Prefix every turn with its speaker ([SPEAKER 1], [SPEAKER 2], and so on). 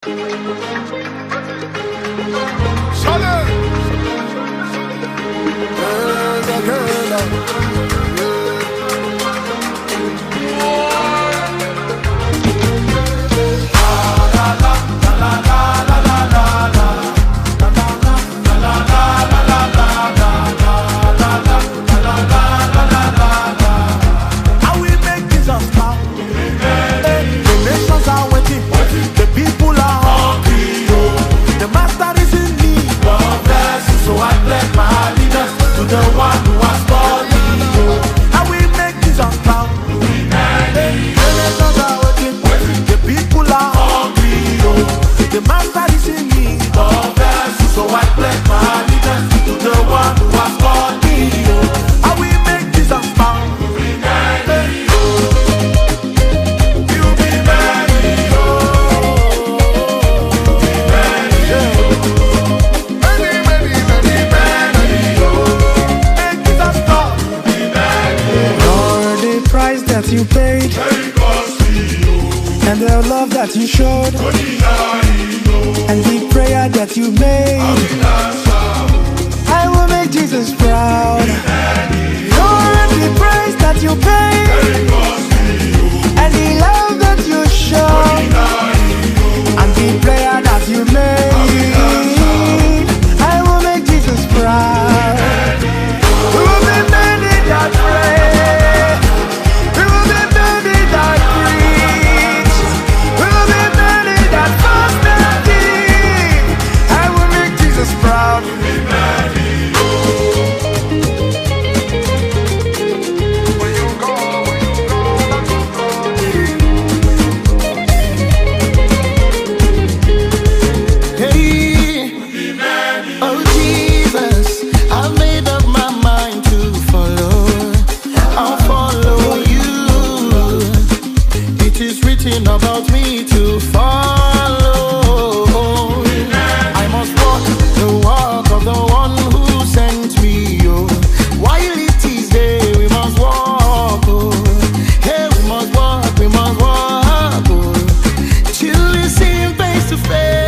[SPEAKER 1] Salem.
[SPEAKER 2] You paid and the love that you showed and the prayer that you made, I will make Jesus proud. Lord, the price that you paid and the love that you showed and the prayer that you made, I will make Jesus proud. We will be many that pray.
[SPEAKER 3] About me to follow, I must walk the walk of the one who sent me. Oh, while it is day, we must walk. Oh, hey, we must walk. Oh, till we see him face to face.